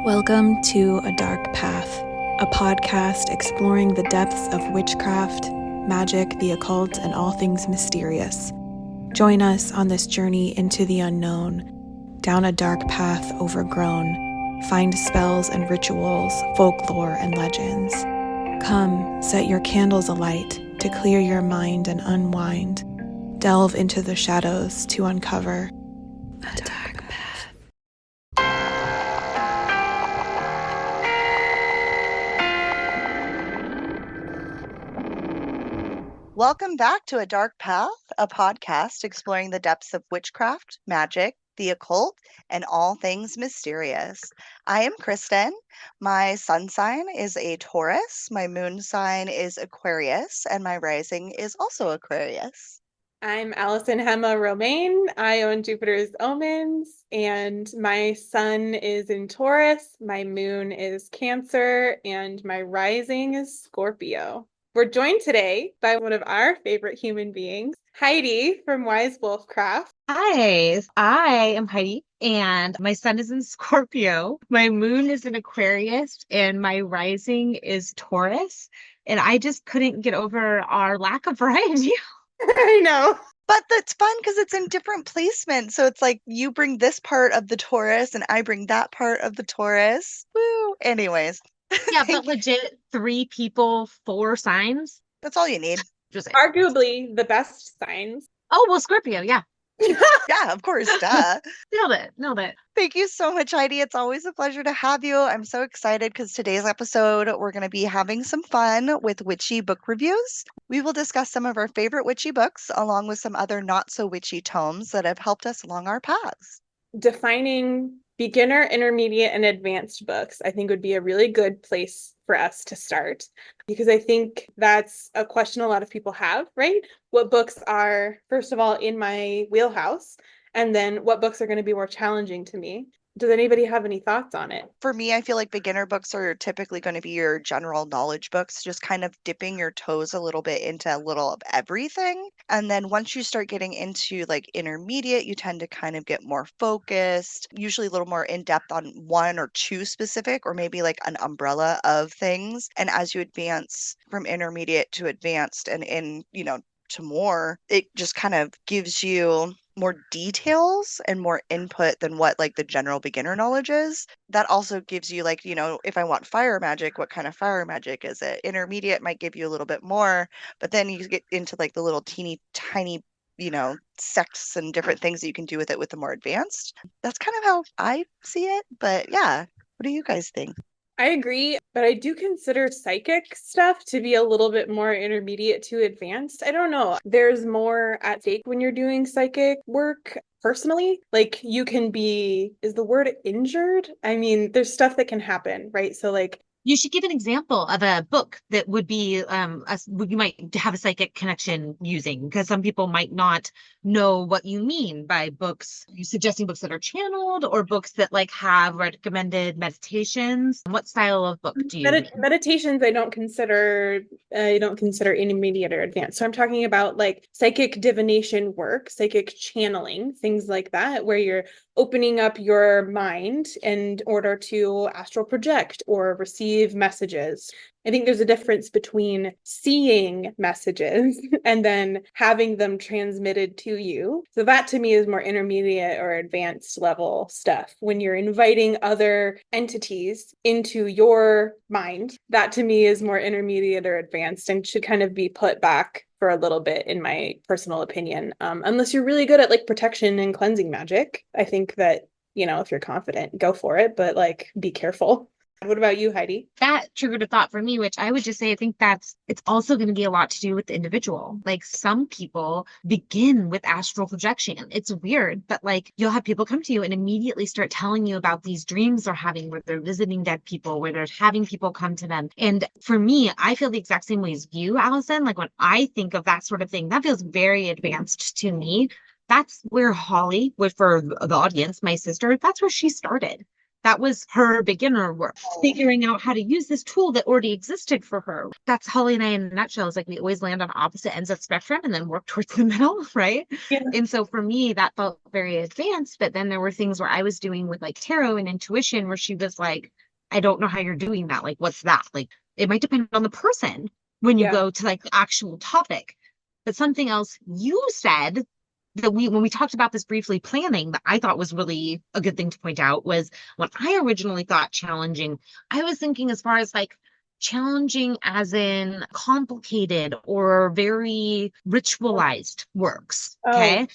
Welcome to A Dark Path, a podcast exploring the depths of witchcraft, magic, the occult, and all things mysterious. Join us on this journey into the unknown, down a dark path overgrown. Find spells and rituals, folklore and legends. Come, set your candles alight to clear your mind and unwind. Delve into the shadows to uncover a dark path. Welcome back to A Dark Path, a podcast exploring the depths of witchcraft, magic, the occult, and all things mysterious. I am Kristen. My sun sign is a Taurus, my moon sign is Aquarius, and my rising is also Aquarius. I'm Allyson Hemma-Romane. I own Jupiter's Omens, and my sun is in Taurus, my moon is Cancer, and my rising is Scorpio. We're joined today by one of our favorite human beings, Heidi from Wise Wolfcraft. Hi, I am Heidi, and my sun is in Scorpio. My moon is in Aquarius, and my rising is Taurus. And I just couldn't get over our lack of variety. I know. But that's fun because it's in different placements. So it's like you bring this part of the Taurus and I bring that part of the Taurus. Woo! Anyways. Yeah, but legit 3 people, 4 signs. That's all you need. Just Arguably the best signs. Oh, well, Scorpio, yeah. Yeah, of course, duh. Nailed it. Thank you so much, Heidi. It's always a pleasure to have you. I'm so excited because today's episode, we're going to be having some fun with witchy book reviews. We will discuss some of our favorite witchy books, along with some other not so witchy tomes that have helped us along our paths. Defining beginner, intermediate, and advanced books, I think would be a really good place for us to start, because I think that's a question a lot of people have, right? What books are, first of all, in my wheelhouse, and then what books are going to be more challenging to me? Does anybody have any thoughts on it? For me, I feel like beginner books are typically going to be your general knowledge books, just kind of dipping your toes a little bit into a little of everything. And then once you start getting into like intermediate, you tend to kind of get more focused, usually a little more in depth on 1 or 2 specific, or maybe like an umbrella of things. And as you advance from intermediate to advanced and to more, it just kind of gives you more details and more input than what like the general beginner knowledge is. That also gives you like, if I want fire magic, what kind of fire magic is it? Intermediate might give you a little bit more, but then you get into like the little teeny tiny, sects and different things that you can do with it with the more advanced. That's kind of how I see it. But yeah, what do you guys think? I agree, but I do consider psychic stuff to be a little bit more intermediate to advanced. I don't know. There's more at stake when you're doing psychic work. Personally, like you can be, is the word injured? I mean, there's stuff that can happen, right? So like, You should give an example of a book that would be you might have a psychic connection using, because some people might not know what you mean by books. Are you suggesting books that are channeled or books that like have recommended meditations? What style of book do you mean? Meditations I don't consider intermediate or advanced. So I'm talking about like psychic divination work, psychic channeling, things like that, where you're opening up your mind in order to astral project or receive messages. I think there's a difference between seeing messages and then having them transmitted to you. So that to me is more intermediate or advanced level stuff. When you're inviting other entities into your mind, that to me is more intermediate or advanced and should kind of be put back for a little bit, in my personal opinion. Unless you're really good at like protection and cleansing magic. I think that, if you're confident, go for it, but like be careful. What about you, Heidi? That triggered a thought for me, which I would just say, I think it's also going to be a lot to do with the individual. Like some people begin with astral projection. It's weird, but like you'll have people come to you and immediately start telling you about these dreams they're having where they're visiting dead people, where they're having people come to them. And for me, I feel the exact same way as you, Allyson. Like when I think of that sort of thing, that feels very advanced to me. That's where Holly, for the audience, my sister, that's where she started. That was her beginner work, figuring out how to use this tool that already existed for her. That's Holly and I in a nutshell. Is like we always land on opposite ends of the spectrum and then work towards the middle, right? Yeah. And so for me, that felt very advanced. But then there were things where I was doing with like tarot and intuition where she was like, I don't know how you're doing that. Like, what's that? Like, it might depend on the person when you Yeah. go to like the actual topic. But something else you said that when we talked about this briefly planning that I thought was really a good thing to point out was when I originally thought challenging, I was thinking as far as like challenging as in complicated or very ritualized works. Oh, Okay.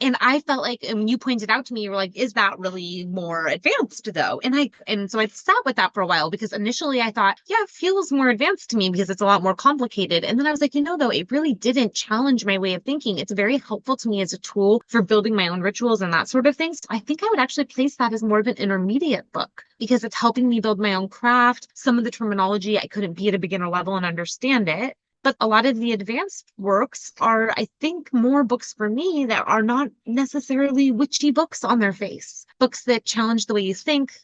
And I felt like, and when you pointed out to me, you were like, is that really more advanced though? And so I sat with that for a while because initially I thought, yeah, it feels more advanced to me because it's a lot more complicated. And then I was like, though, it really didn't challenge my way of thinking. It's very helpful to me as a tool for building my own rituals and that sort of thing. So I think I would actually place that as more of an intermediate book because it's helping me build my own craft. Some of the terminology, I couldn't be at a beginner level and understand it. But a lot of the advanced works are, I think, more books for me that are not necessarily witchy books on their face. Books that challenge the way you think,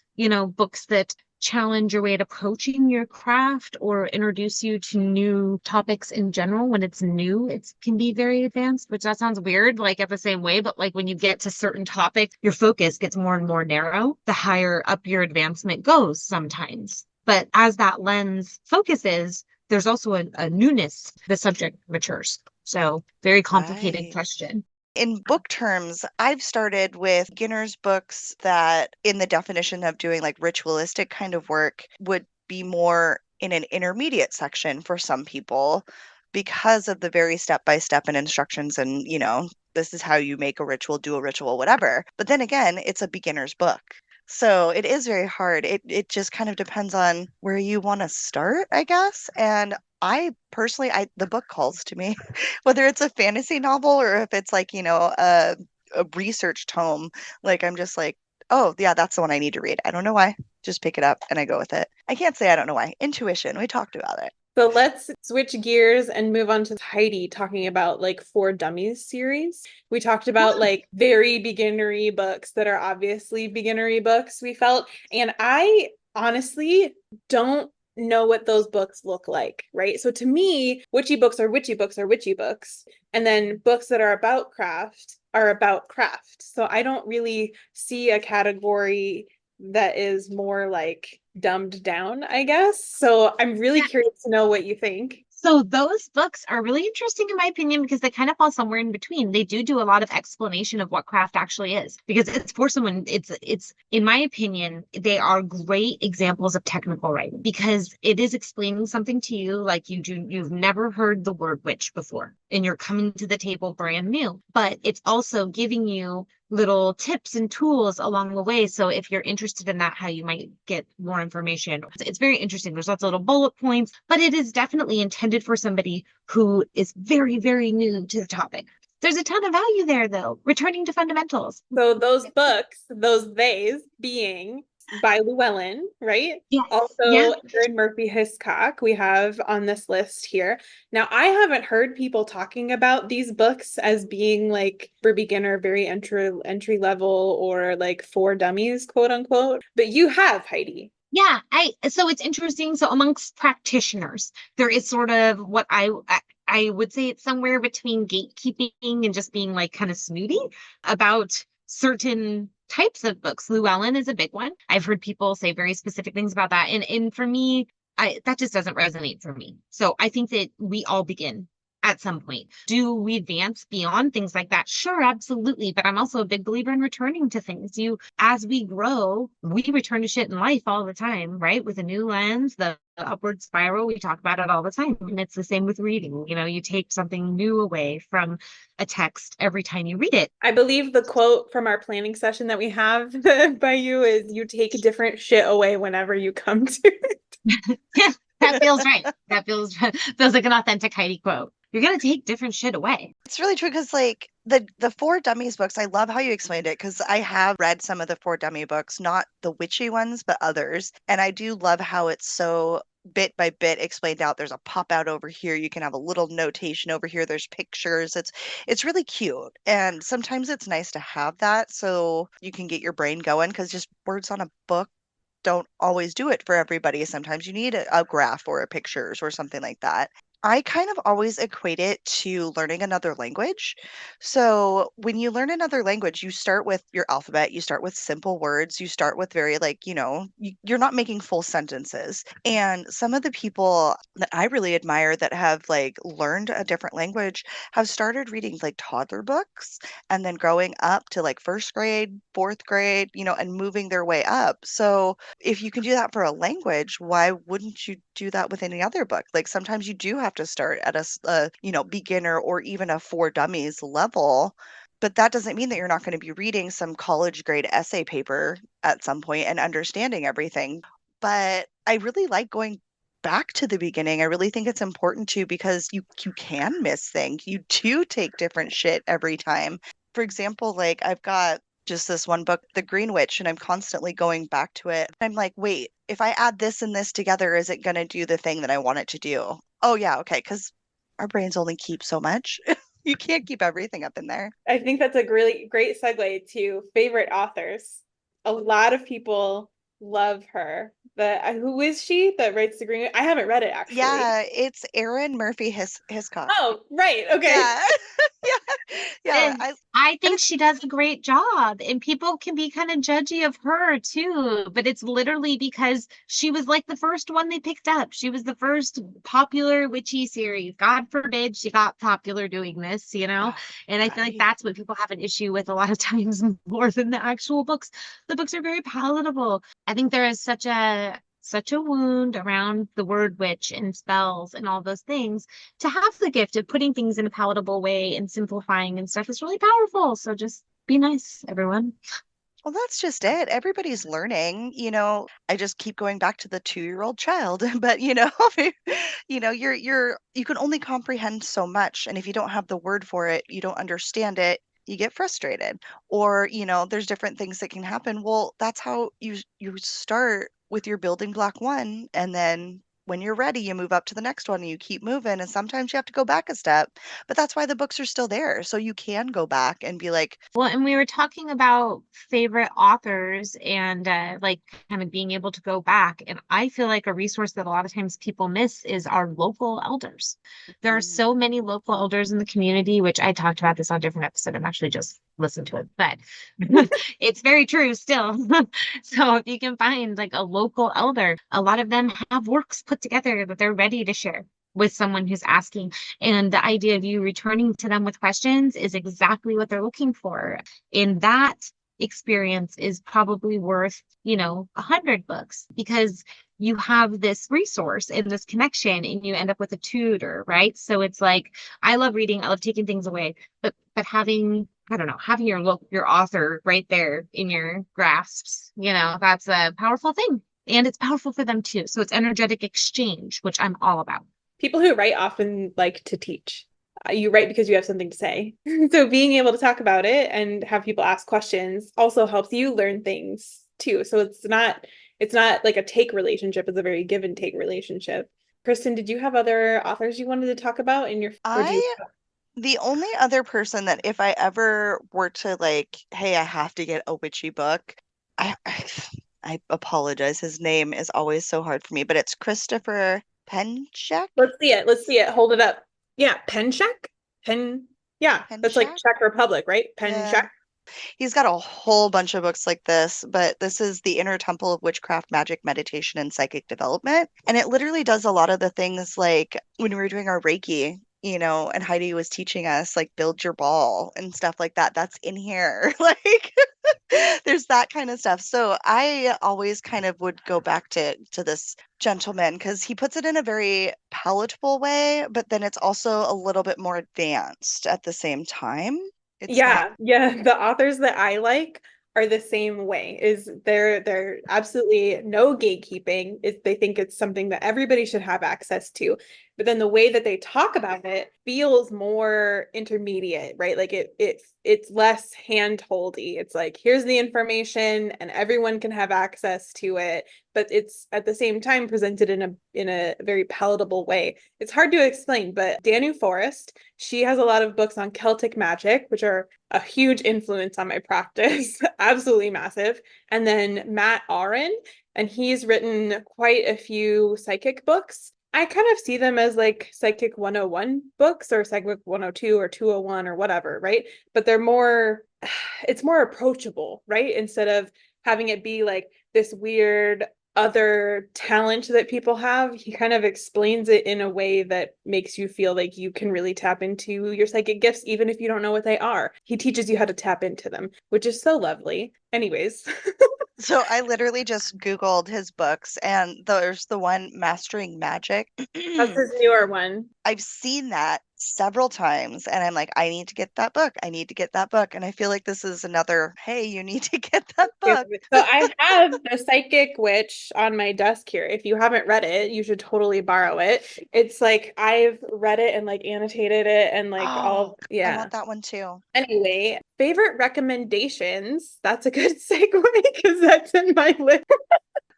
books that challenge your way of approaching your craft or introduce you to new topics in general. When it's new, it can be very advanced, which that sounds weird, like at the same way, but like when you get to certain topics, your focus gets more and more narrow, the higher up your advancement goes sometimes. But as that lens focuses, there's also a newness, the subject matures. So very complicated Right. question. In book terms, I've started with beginners books that in the definition of doing like ritualistic kind of work would be more in an intermediate section for some people because of the very step-by-step and instructions and, this is how you make a ritual, do a ritual, whatever. But then again, it's a beginner's book. So it is very hard. It just kind of depends on where you want to start, I guess. And I personally, the book calls to me, whether it's a fantasy novel or if it's like, a research tome. Like I'm just like, oh yeah, that's the one I need to read. I don't know why. Just pick it up and I go with it. I can't say I don't know why. Intuition. We talked about it. So let's switch gears and move on to Heidi talking about like For Dummies series. We talked about like very beginnery books that are obviously beginnery books, we felt. And I honestly don't know what those books look like, right? So to me, witchy books are witchy books are witchy books. And then books that are about craft are about craft. So I don't really see a category that is more like dumbed down, I guess. So I'm really curious to know what you think. So those books are really interesting in my opinion because they kind of fall somewhere in between. They do a lot of explanation of what craft actually is because it's for someone, it's in my opinion, they are great examples of technical writing because it is explaining something to you like you've never heard the word witch before and you're coming to the table brand new, but it's also giving you little tips and tools along the way. So if you're interested in that, how you might get more information. It's very interesting. There's lots of little bullet points, but it is definitely intended for somebody who is very, very new to the topic. There's a ton of value there though, returning to fundamentals. So those books, those theys being by Llewellyn, right? Yes. Also, Yeah. Erin Murphy Hiscock, we have on this list here. Now, I haven't heard people talking about these books as being like for beginner, very entry level, or like for dummies, quote unquote. But you have, Heidi. Yeah, so it's interesting. So amongst practitioners, there is sort of what I would say it's somewhere between gatekeeping and just being like kind of snooty about certain types of books. Llewellyn is a big one. I've heard people say very specific things about that. And for me, that just doesn't resonate for me. So I think that we all begin at some point. Do we advance beyond things like that? Sure, absolutely. But I'm also a big believer in returning to things. As we grow, we return to shit in life all the time, right? With a new lens, the upward spiral, we talk about it all the time. And it's the same with reading. You take something new away from a text every time you read it. I believe the quote from our planning session that we have by you is you take different shit away whenever you come to it. Yeah, that feels right. That feels like an authentic Heidi quote. You're going to take different shit away. It's really true because like the For Dummies books, I love how you explained it because I have read some of the For Dummy books, not the witchy ones, but others. And I do love how it's so bit by bit explained out. There's a pop out over here. You can have a little notation over here. There's pictures. It's really cute. And sometimes it's nice to have that so you can get your brain going because just words on a book don't always do it for everybody. Sometimes you need a graph or a pictures or something like that. I kind of always equate it to learning another language. So when you learn another language, you start with your alphabet, you start with simple words, you start with very like, you're not making full sentences. And some of the people that I really admire that have like learned a different language have started reading like toddler books and then growing up to like first grade, fourth grade, and moving their way up. So if you can do that for a language, why wouldn't you do that with any other book? Like sometimes you do have to start at a beginner or even a for dummies level, but that doesn't mean that you're not going to be reading some college grade essay paper at some point and understanding everything. But I really like going back to the beginning. I really think it's important to, because you can miss things. You do take different shit every time. For example, like I've got just this one book, The Green Witch, and I'm constantly going back to it. I'm like, wait, if I add this and this together, is it going to do the thing that I want it to do? Oh, yeah, okay, because our brains only keep so much. You can't keep everything up in there. I think that's a really great segue to favorite authors. A lot of people love her. Who is she that writes The Green Witch? I haven't read it actually. Yeah, it's Erin Murphy Hiscock. Oh, right. Okay. Yeah. Yeah. And I think she does a great job, and people can be kind of judgy of her too, but it's literally because she was like the first one they picked up. She was the first popular witchy series. God forbid she got popular doing this, and I feel like that's what people have an issue with a lot of times more than the actual books. The books are very palatable. I think there is such a wound around the word witch and spells and all those things. To have the gift of putting things in a palatable way and simplifying and stuff is really powerful. So just be nice, everyone. Well, that's just it. Everybody's learning. I just keep going back to the 2-year-old child, but you can only comprehend so much, and if you don't have the word for it, you don't understand it, you get frustrated. Or, there's different things that can happen. Well, that's how you start with your building block one, and then when you're ready, you move up to the next one and you keep moving. And sometimes you have to go back a step, but that's why the books are still there. So you can go back and be like, Well, and we were talking about favorite authors and like kind of being able to go back. And I feel like a resource that a lot of times people miss is our local elders. There are so many local elders in the community, which I talked about this on a different episode. I'm actually just listen to it, but it's very true still. So if you can find like a local elder, a lot of them have works put together that they're ready to share with someone who's asking. And the idea of you returning to them with questions is exactly what they're looking for. And that experience is probably worth, 100 books, because you have this resource and this connection and you end up with a tutor, right? So it's like, I love reading, I love taking things away, but having, I don't know, having your author right there in your grasps, that's a powerful thing. And it's powerful for them too. So it's energetic exchange, which I'm all about. People who write often like to teach. You write because you have something to say. So being able to talk about it and have people ask questions also helps you learn things too. So it's not like a take relationship, it's a very give and take relationship. Kristen, did you have other authors you wanted to talk about in your the only other person that if I ever were to like, hey, I have to get a witchy book, I apologize. His name is always so hard for me, but it's Christopher Penchak. Let's see it. Hold it up. Yeah, Penchak? Yeah, that's like Czech Republic, right? Penchak. Yeah. He's got a whole bunch of books like this, but this is The Inner Temple of Witchcraft, Magic, Meditation, and Psychic Development. And it literally does a lot of the things like when we were doing our Reiki, and Heidi was teaching us like build your ball and stuff like that. That's in here. Like there's that kind of stuff. So I always kind of would go back to this gentleman because he puts it in a very palatable way, but then it's also a little bit more advanced at the same time. Yeah. The authors that I like are the same way. Is they're absolutely no gatekeeping. They think it's something that everybody should have access to. but then the way that they talk about it feels more intermediate, right? Like it's less hand-holdy. It's like, here's the information and everyone can have access to it, but it's at the same time presented in a very palatable way. It's hard to explain, but Danu Forrest, she has a lot of books on Celtic magic, which are a huge influence on my practice, absolutely massive. And then Matt Aron, and he's written quite a few psychic books. I kind of see them as like Psychic 101 books or Psychic 102 or 201 or whatever, right? But they're more, it's more approachable, right? Instead of having it be like this weird other talent that people have, he kind of explains it in a way that makes you feel like you can really tap into your psychic gifts, even if you don't know what they are. He teaches you how to tap into them, which is so lovely. Anyways. So I literally just Googled his books, and there's the one Mastering Magic. That's his newer one. I've seen that several times, and I'm like, I need to get that book. I need to get that book. And I feel like this is another, hey, you need to get that book. So I have the Psychic Witch on my desk here. If you haven't read it, you should totally borrow it. It's like I've read it and like annotated it and like all, I yeah. want that one too. Anyway, favorite recommendations. That's a good segue because that's in my list.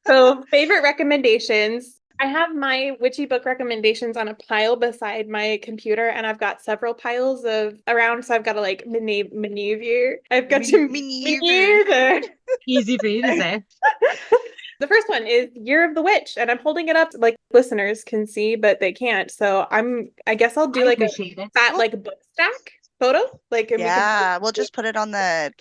So favorite recommendations. I have my witchy book recommendations on a pile beside my computer, and I've got several piles of around, so I've got to like maneuver. I've got to maneuver. Easy for you to say. The first one is Year of the Witch, and I'm holding it up like listeners can see, but they can't. So I guess I'll do like a fat like book stack photo. Like we'll just put it on the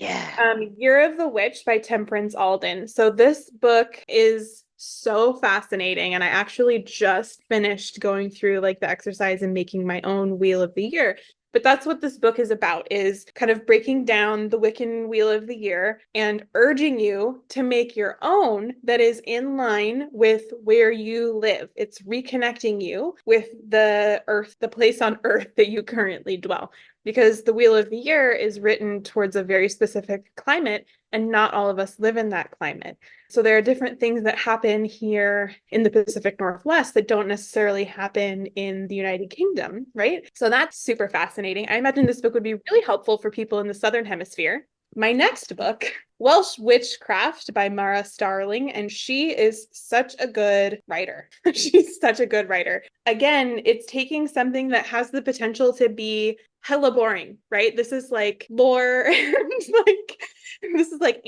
Year of the Witch by Temperance Alden. So this book is so fascinating, and I actually just finished going through like the exercise and making my own Wheel of the Year. But that's what this book is about, is kind of breaking down the Wiccan Wheel of the Year and urging you to make your own that is in line with where you live. It's reconnecting you with the earth, the place on earth that you currently dwell. Because the Wheel of the Year is written towards a very specific climate, and not all of us live in that climate. So there are different things that happen here in the Pacific Northwest that don't necessarily happen in the United Kingdom, right? So that's super fascinating. I imagine this book would be really helpful for people in the Southern Hemisphere. My next book, Welsh Witchcraft by Mara Starling, and she is such a good writer. She's such a good writer. Again, it's taking something that has the potential to be hella boring, right? This is like lore and like this is like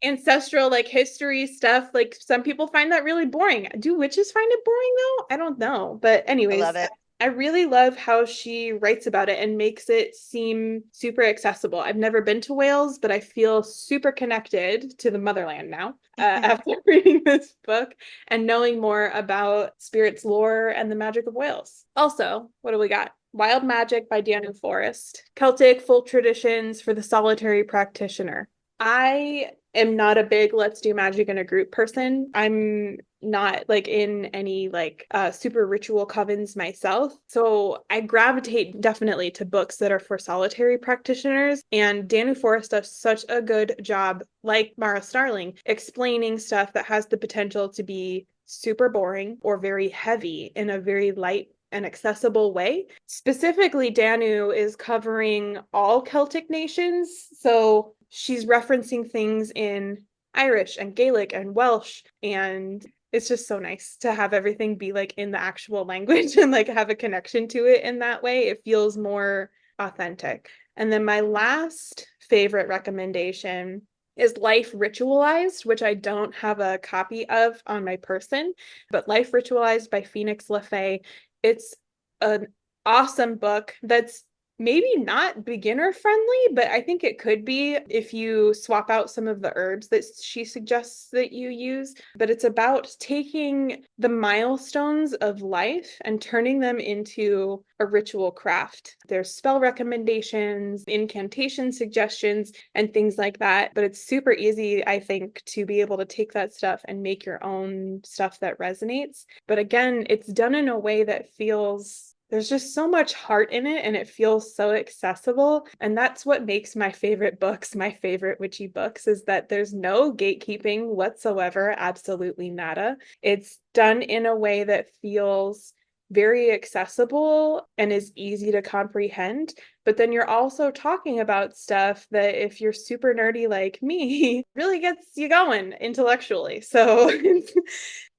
ancestral like history stuff. Like some people find that really boring. Do witches find it boring though? I don't know. But anyways, I love it. I really love how she writes about it and makes it seem super accessible. I've never been to Wales, but I feel super connected to the motherland now after reading this book and knowing more about spirits lore and the magic of Wales. Also, what do we got? Wild Magic by Danu Forrest. Celtic folk traditions for the solitary practitioner. I am not a big let's do magic in a group person. I'm not like in any like super ritual covens myself. So I gravitate definitely to books that are for solitary practitioners. And Danu Forrest does such a good job, like Mara Starling, explaining stuff that has the potential to be super boring or very heavy in a very light and accessible way. Specifically, Danu is covering all Celtic nations. So she's referencing things in Irish and Gaelic and Welsh, and it's just so nice to have everything be like in the actual language and like have a connection to it in that way. It feels more authentic. And then my last favorite recommendation is Life Ritualized, which I don't have a copy of on my person, but Life Ritualized by Phoenix LaFay. It's an awesome book that's maybe not beginner friendly, but I think it could be if you swap out some of the herbs that she suggests that you use. But it's about taking the milestones of life and turning them into a ritual craft. There's spell recommendations, incantation suggestions, and things like that. But it's super easy, I think, to be able to take that stuff and make your own stuff that resonates. But again, it's done in a way that feels there's just so much heart in it, and it feels so accessible. And that's what makes my favorite books, my favorite witchy books, is that there's no gatekeeping whatsoever, absolutely nada. It's done in a way that feels very accessible and is easy to comprehend. But then you're also talking about stuff that, if you're super nerdy like me, really gets you going intellectually. So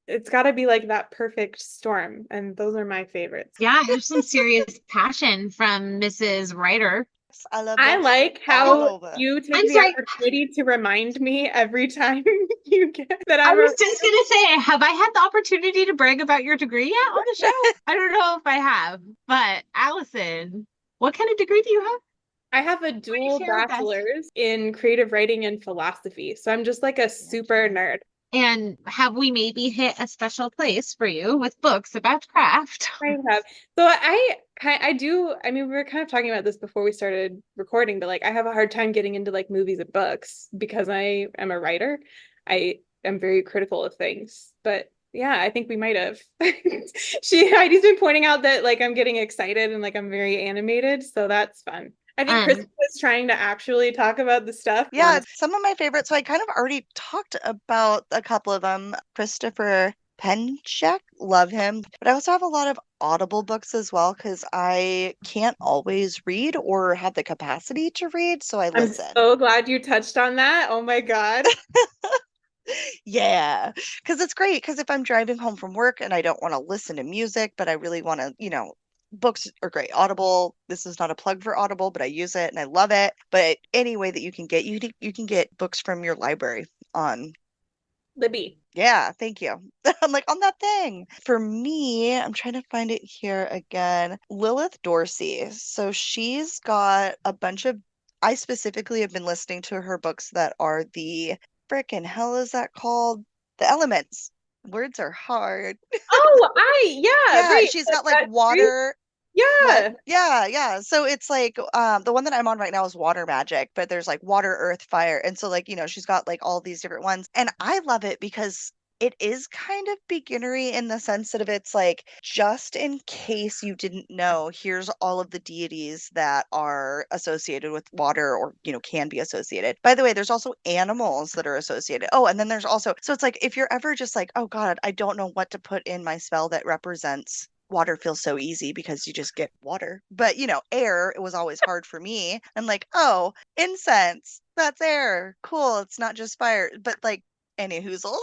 it's got to be like that perfect storm. And those are my favorites. Yeah, there's some serious passion from Mrs. Writer. I love I books like all how over. you take I'm the sorry. opportunity to remind me every time you get that I I'm was just gonna say, have I had the opportunity to brag about your degree yet on the show? I don't know if I have, but Allyson, what kind of degree do you have? I have a Why don't you dual share with us? bachelor's in creative writing and philosophy. So I'm just like a super nerd. And have we maybe hit a special place for you with books about craft? I have. So I do, I mean, we were kind of talking about this before we started recording, but like I have a hard time getting into like movies and books because I am a writer. I am very critical of things. But yeah, I think we might have. Heidi's been pointing out that like I'm getting excited and like I'm very animated, so that's fun. I think Kristen was trying to actually talk about the stuff. Yeah, some of my favorites. So I kind of already talked about a couple of them. Christopher Penchak, love him. But I also have a lot of Audible books as well because I can't always read or have the capacity to read, so I I'm listen. so glad you touched on that. Oh my God. Yeah, because it's great. Because if I'm driving home from work and I don't want to listen to music, but I really want to, books are great. Audible, this is not a plug for Audible, but I use it and I love it. But any way that you can get, you can get books from your library on. Libby. Yeah, thank you. I'm like on that thing. For me, I'm trying to find it here again. Lilith Dorsey. So she's got a bunch of, I specifically have been listening to her books that are the frickin' hell is that called? The Elements. Words are hard. Oh, Yeah, right. she's got like That's great. water. What? Yeah. Yeah. So it's like the one that I'm on right now is water magic, but there's like water, earth, fire. And so like, she's got like all these different ones. And I love it because it is kind of beginnery in the sense that if it's like just in case you didn't know, here's all of the deities that are associated with water or, can be associated. By the way, there's also animals that are associated. Oh, and then there's also, so it's like if you're ever just like, oh God, I don't know what to put in my spell that represents water, feels so easy because you just get water. But, air, it was always hard for me. I'm like, oh, incense, that's air. Cool. It's not just fire. But like, any hoozles.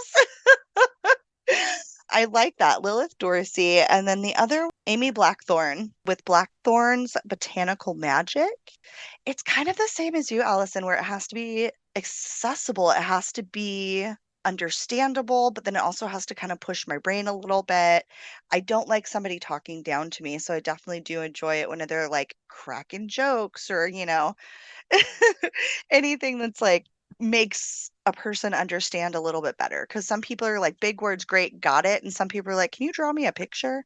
I like that. Lilith Dorsey. And then the other, Amy Blackthorne with Blackthorne's Botanical Magic. It's kind of the same as you, Allyson, where it has to be accessible. It has to be understandable, but then it also has to kind of push my brain a little bit. I don't like somebody talking down to me, so I definitely do enjoy it when they're like cracking jokes or, anything that's like makes a person understand a little bit better. Because some people are like, big words, great, got it. And some people are like, can you draw me a picture?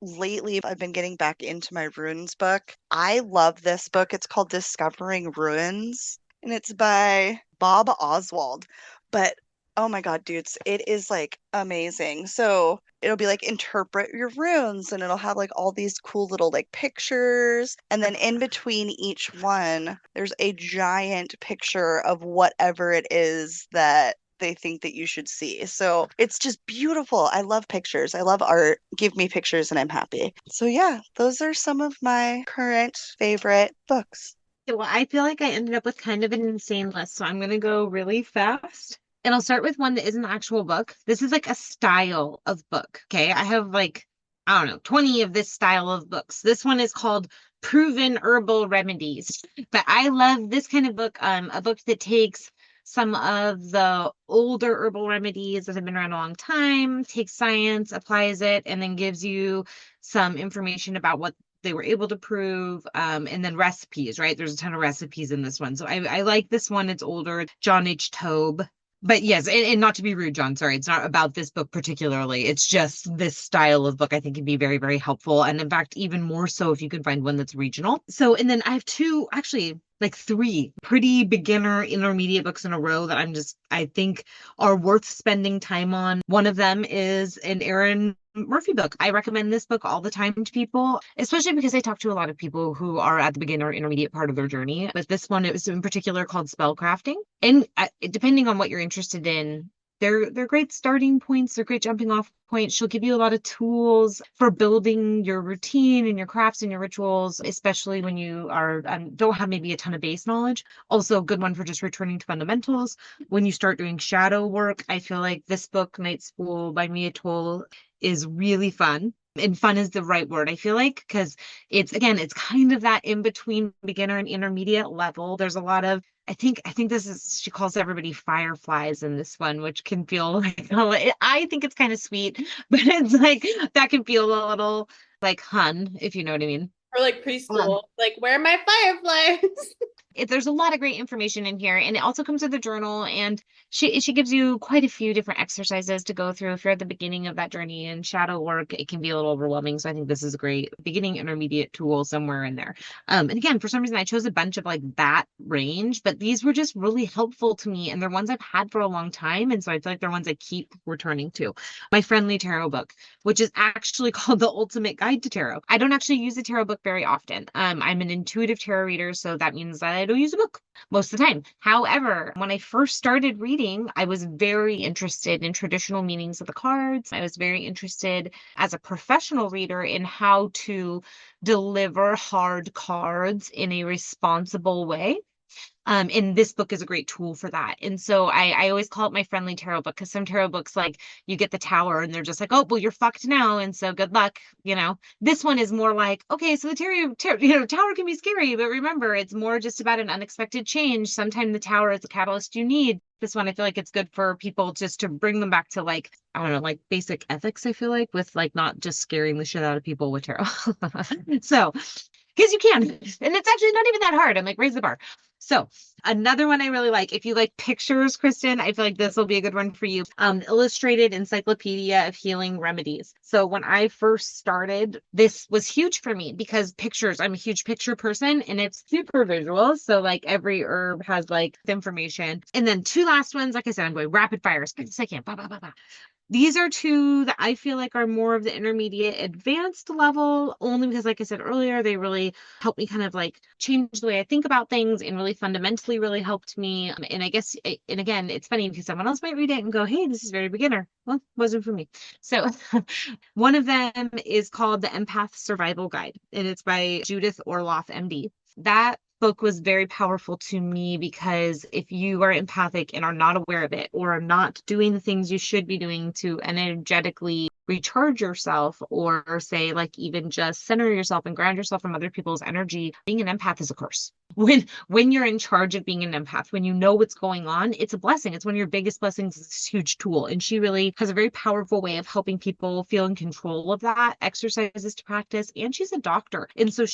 Lately, I've been getting back into my runes book. I love this book. It's called Discovering Runes, and it's by Bob Oswald. But oh my God, dudes, it is like amazing. So it'll be like interpret your runes, and it'll have like all these cool little like pictures. And then in between each one, there's a giant picture of whatever it is that they think that you should see. So it's just beautiful. I love pictures. I love art. Give me pictures and I'm happy. So yeah, those are some of my current favorite books. Well, I feel like I ended up with kind of an insane list, so I'm going to go really fast. And I'll start with one that isn't an actual book. This is like a style of book. Okay. I have like, I don't know, 20 of this style of books. This one is called Proven Herbal Remedies. But I love this kind of book, a book that takes some of the older herbal remedies that have been around a long time, takes science, applies it, and then gives you some information about what they were able to prove, and then recipes, right? There's a ton of recipes in this one. So I like this one. It's older. John H. Tobe. But yes, and not to be rude, John, sorry, it's not about this book particularly. It's just this style of book I think can be very, very helpful. And in fact, even more so if you can find one that's regional. So, and then I have two, actually, like three pretty beginner intermediate books in a row that I think are worth spending time on. One of them is an Erin Murphy book. I recommend this book all the time to people, especially because I talk to a lot of people who are at the beginner intermediate part of their journey. But this one, it was in particular called Spellcrafting. And depending on what you're interested in, they're great starting points. They're great jumping off points. She'll give you a lot of tools for building your routine and your crafts and your rituals, especially when you are don't have maybe a ton of base knowledge. Also a good one for just returning to fundamentals. When you start doing shadow work, I feel like this book, Night School by Mia Toll, is really fun. And fun is the right word, I feel like, because it's kind of that in between beginner and intermediate level. There's a lot of, I think this is, she calls everybody fireflies in this one, which can feel like, I think it's kind of sweet, but it's like, that can feel a little like hun, if you know what I mean. Or like preschool, like, where are my fireflies? There's a lot of great information in here, and it also comes with a journal, and she gives you quite a few different exercises to go through if you're at the beginning of that journey. And shadow work, it can be a little overwhelming, so I think this is a great beginning intermediate tool somewhere in there. And again, for some reason I chose a bunch of like that range, but these were just really helpful to me, and they're ones I've had for a long time, and so I feel like they're ones I keep returning to. My Friendly Tarot book, which is actually called The Ultimate Guide to Tarot. I don't actually use a tarot book very often. I'm an intuitive tarot reader, so that means that I don't use a book most of the time. However, when I first started reading, I was very interested in traditional meanings of the cards. I was very interested as a professional reader in how to deliver hard cards in a responsible way. And this book is a great tool for that. And so I always call it my Friendly Tarot book, because some tarot books, like, you get the Tower and they're just like, oh, well, you're fucked now, and so good luck, you know. This one is more like, okay, so the Tower can be scary, but remember, it's more just about an unexpected change. Sometimes the Tower is the catalyst you need. This one, I feel like it's good for people just to bring them back to, like, I don't know, like basic ethics, I feel like, with like not just scaring the shit out of people with tarot. So, because you can, and it's actually not even that hard. I'm like, raise the bar. So another one I really like, if you like pictures, Kristen, I feel like this will be a good one for you. Illustrated Encyclopedia of Healing Remedies. So when I first started, this was huge for me because pictures, I'm a huge picture person, and it's super visual. So like every herb has like information. And then two last ones, like I said, I'm going rapid fire as fast as I can. Bah, bah, bah, bah. These are two that I feel like are more of the intermediate advanced level, only because, like I said earlier, they really helped me kind of like change the way I think about things, and really fundamentally really helped me. And I guess, and again, it's funny because someone else might read it and go, hey, this is very beginner. Well, it wasn't for me. So one of them is called The Empath Survival Guide, and it's by Judith Orloff, MD. That book was very powerful to me because if you are empathic and are not aware of it, or are not doing the things you should be doing to energetically recharge yourself, or say like even just center yourself and ground yourself from other people's energy, being an empath is a curse. When you're in charge of being an empath, when you know what's going on, it's a blessing. It's one of your biggest blessings. It's this huge tool. And she really has a very powerful way of helping people feel in control of that, exercises to practice. And she's a doctor. And so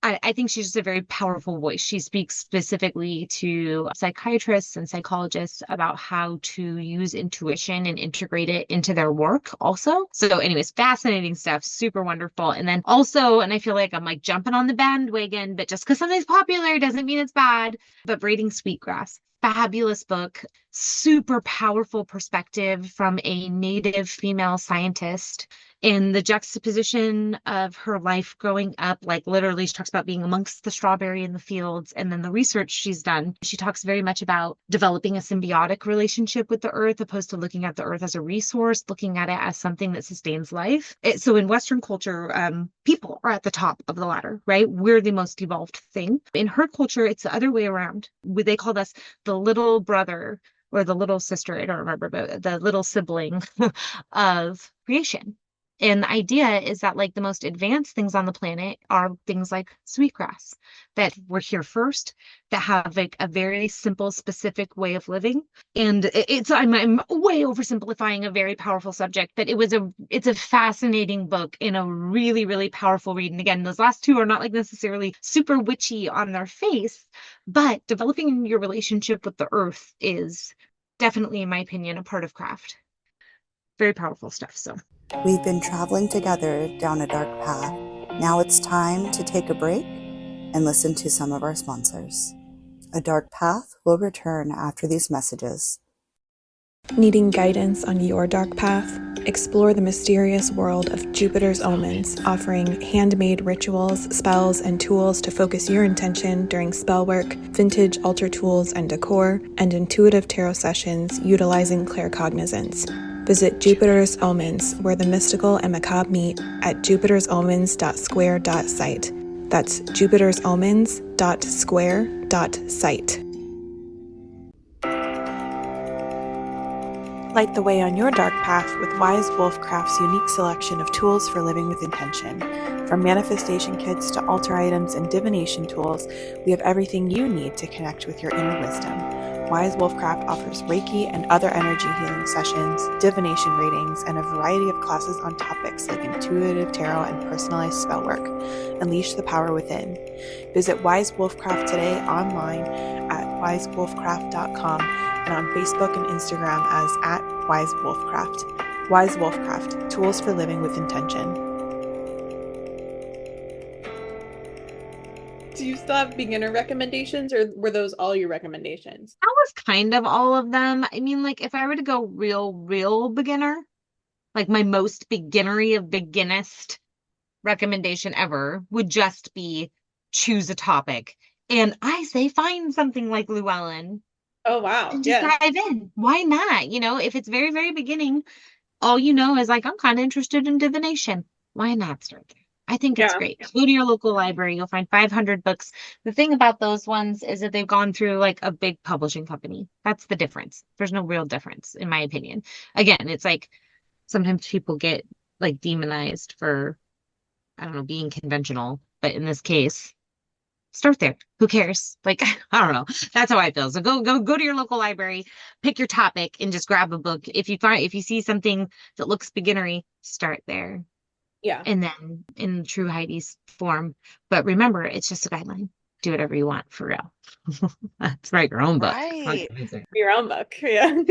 I think she's just a very powerful voice. She speaks specifically to psychiatrists and psychologists about how to use intuition and integrate it into their work also. So anyways, fascinating stuff, super wonderful. And then also, and I feel like I'm like jumping on the bandwagon, but just because something's popular doesn't mean it's bad, but Braiding Sweetgrass. Fabulous book, super powerful perspective from a Native female scientist, in the juxtaposition of her life growing up. Like literally, she talks about being amongst the strawberry in the fields, and then the research she's done. She talks very much about developing a symbiotic relationship with the earth, opposed to looking at the earth as a resource, looking at it as something that sustains life. So in Western culture, people are at the top of the ladder, right? We're the most evolved thing. In her culture, it's the other way around. They called us the little brother or the little sister, I don't remember, but the little sibling of creation. And the idea is that like the most advanced things on the planet are things like sweetgrass, that were here first, that have like a very simple, specific way of living. And I'm way oversimplifying a very powerful subject, but it's a fascinating book and a really, really powerful read. And again, those last two are not like necessarily super witchy on their face, but developing your relationship with the earth is definitely, in my opinion, a part of craft. Very powerful stuff. So we've been traveling together down a dark path. Now it's time to take a break and listen to some of our sponsors. A Dark Path will return after these messages. Needing guidance on your dark path? Explore the mysterious world of Jupiter's Omens, offering handmade rituals, spells, and tools to focus your intention during spell work, vintage altar tools and decor, and intuitive tarot sessions utilizing claircognizance. Visit Jupiter's Omens, where the mystical and macabre meet, at jupitersomens.square.site. That's jupitersomens.square.site. Light the way on your dark path with Wise Wolfcraft's unique selection of tools for living with intention. From manifestation kits to altar items and divination tools, we have everything you need to connect with your inner wisdom. Wise Wolfcraft offers Reiki and other energy healing sessions, divination readings, and a variety of classes on topics like intuitive tarot and personalized spell work. Unleash the power within. Visit Wise Wolfcraft today online at wisewolfcraft.com and on Facebook and Instagram as @WiseWolfcraft. Wise Wolfcraft, tools for living with intention. Do you still have beginner recommendations, or were those all your recommendations? That was kind of all of them. I mean, like, if I were to go real beginner, like my most beginnery of beginnest recommendation ever would just be choose a topic. And I say find something like Llewellyn Oh, wow. and just Yeah. dive in. Why not? If it's very beginning, all you know is like, I'm kind of interested in divination. Why not start there? I think it's Yeah. great. Go to your local library. You'll find 500 books. The thing about those ones is that they've gone through like a big publishing company. That's the difference. There's no real difference, in my opinion. Again, it's like sometimes people get like demonized for, I don't know, being conventional. But in this case, start there. Who cares? Like, I don't know. That's how I feel. So go to your local library, pick your topic, and just grab a book. If you see something that looks beginnery, start there. Yeah. And then in true Heidi's form. But remember, it's just a guideline. Do whatever you want for real. That's write your own book. Right. Your own book. Yeah.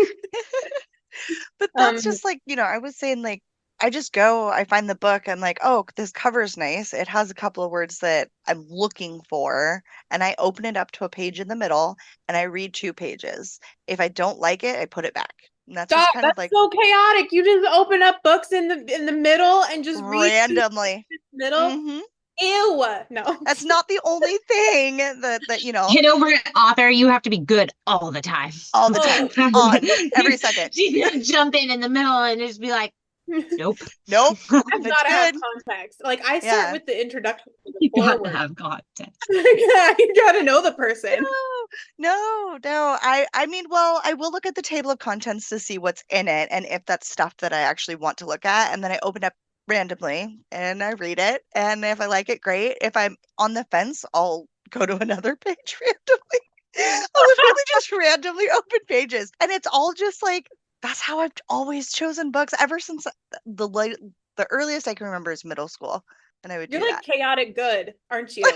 But that's just like, I was saying, like, I just go, I find the book, I'm like, oh, this cover's nice. It has a couple of words that I'm looking for. And I open it up to a page in the middle and I read 2 pages. If I don't like it, I put it back. And that's just Stop. kind of That's like so chaotic. You just open up books in the middle and just read randomly. middle. Mhm. Ew. No. That's not the only thing that Get over it, author. You have to be good all the time. all the time, on every second. You can't jump in the middle and just be like, nope. Nope. I've It's got to have good. context. Like I start Yeah. with the introduction to the You gotta forward. have context. Yeah, you got to know the person. No. I mean, well, I will look at the table of contents to see what's in it and if that's stuff that I actually want to look at. And then I open up randomly and I read it. And if I like it, great. If I'm on the fence, I'll go to another page randomly. I'll literally just randomly open pages. And it's all just like, that's how I've always chosen books ever since the earliest I can remember is middle school. And I would You're do like that. chaotic good, aren't you?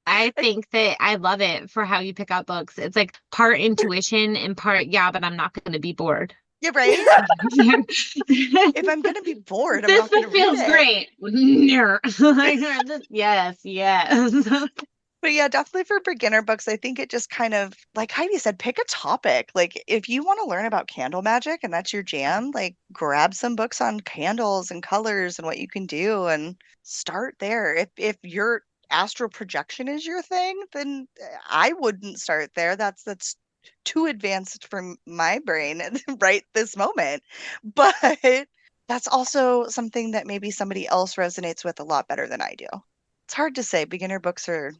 I think that I love it for how you pick out books. It's like part intuition and part, yeah, but I'm not going to be bored. You're right. If I'm going to be bored, I'm This not going to book feels read it. great. Yes. But yeah, definitely for beginner books, I think it just kind of, like Heidi said, pick a topic. Like if you want to learn about candle magic and that's your jam, like grab some books on candles and colors and what you can do and start there. If your astral projection is your thing, then I wouldn't start there. That's too advanced for my brain right this moment. But that's also something that maybe somebody else resonates with a lot better than I do. It's hard to say. Beginner books are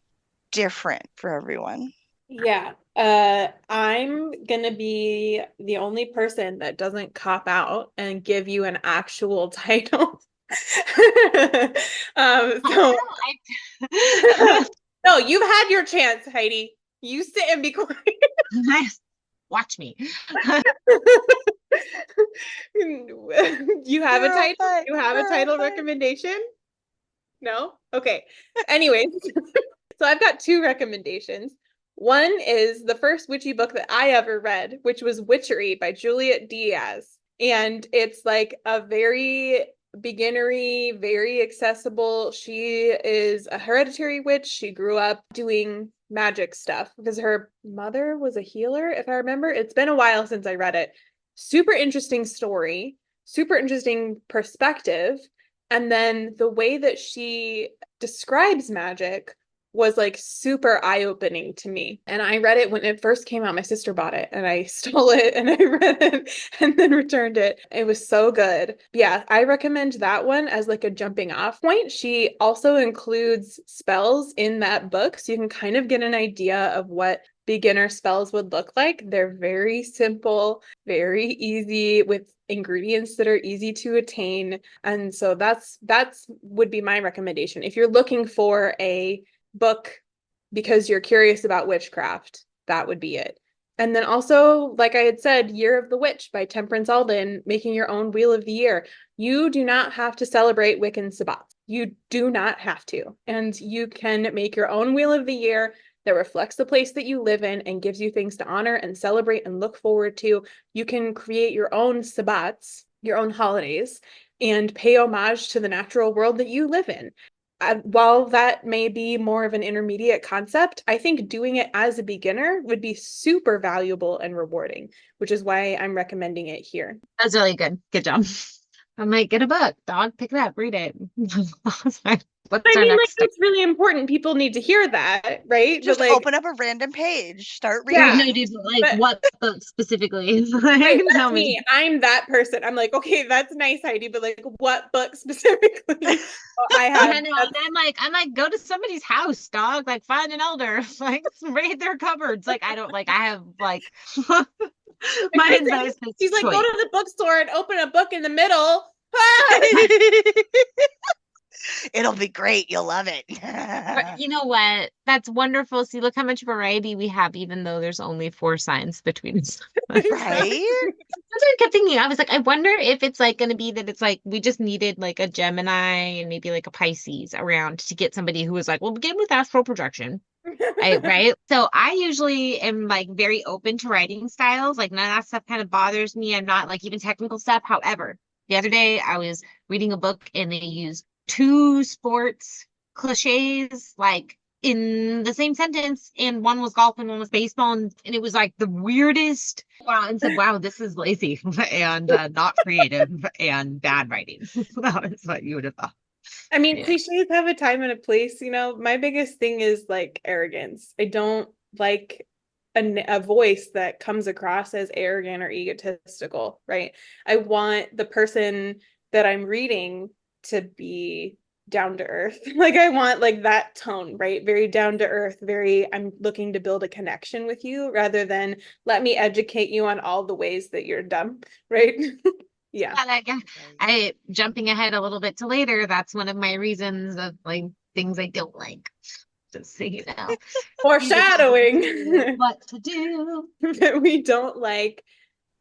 different for everyone. Yeah. I'm gonna be the only person that doesn't cop out and give you an actual title. So no, you've had your chance, Heidi. You sit and be quiet. Watch me. You have a title? You have a title recommendation? No? Okay. Anyways, so I've got 2 recommendations. One is the first witchy book that I ever read, which was Witchery by Juliet Diaz. And it's like a very beginnery, very accessible. She is a hereditary witch. She grew up doing magic stuff because her mother was a healer, if I remember. It's been a while since I read it. Super interesting story. super interesting perspective. And then the way that she describes magic was like super eye-opening to me. And I read it when it first came out. My sister bought it and I stole it and I read it and then returned it. It was so good. Yeah, I recommend that one as like a jumping off point. She also includes spells in that book, so you can kind of get an idea of what beginner spells would look like. They're very simple, very easy, with ingredients that are easy to attain. And so that's would be my recommendation. If you're looking for a book because you're curious about witchcraft, that would be it. And then also, like I had said, Year of the Witch by Temperance Alden, making your own Wheel of the Year. You do not have to celebrate Wiccan Sabbats. You do not have to. And you can make your own Wheel of the Year that reflects the place that you live in and gives you things to honor and celebrate and look forward to. You can create your own Sabbats, your own holidays, and pay homage to the natural world that you live in. While that may be more of an intermediate concept, I think doing it as a beginner would be super valuable and rewarding, which is why I'm recommending it here. That's really good. Good job. I might get a book. Dog, pick it up, read it. What's I our mean, like, next step? it's really important. People need to hear that, right? Just but like, open up a random page, start Yeah. reading. No, dude, like But- what book specifically? Like, right, tell that's me. I'm that person. I'm like, okay, that's nice, Heidi, but like, what book specifically? I have. Yeah, no, I'm like, go to somebody's house, dog. Like, find an elder, like, raid their cupboards. Like, I don't like. I have like, my advice is She's like, choice. go to the bookstore and open a book in the middle. It'll be great. You'll love it. But you know what? That's wonderful. See, look how much variety we have, even though there's only 4 signs between us. Right? That's what I kept thinking. I was like, I wonder if it's like going to be that it's like we just needed like a Gemini and maybe like a Pisces around to get somebody who was like, well, begin with astral projection. Right. So I usually am like very open to writing styles. Like none of that stuff kind of bothers me. I'm not like even technical stuff. However, the other day I was reading a book and they used 2 sports cliches like in the same sentence, and one was golf and one was baseball, and it was like the weirdest. Wow, and said, "Wow, this is lazy and not creative and bad writing." That is what you would have thought. I mean, Yeah. cliches have a time and a place. You know, my biggest thing is like arrogance. I don't like a voice that comes across as arrogant or egotistical, right? I want the person that I'm reading to be down to earth. Like I want like that tone, right? Very down to earth, very I'm looking to build a connection with you rather than let me educate you on all the ways that you're dumb, right? Yeah. I jumping ahead a little bit to later, that's one of my reasons of like things I don't like. Just so you know. Foreshadowing. What to do. That we don't like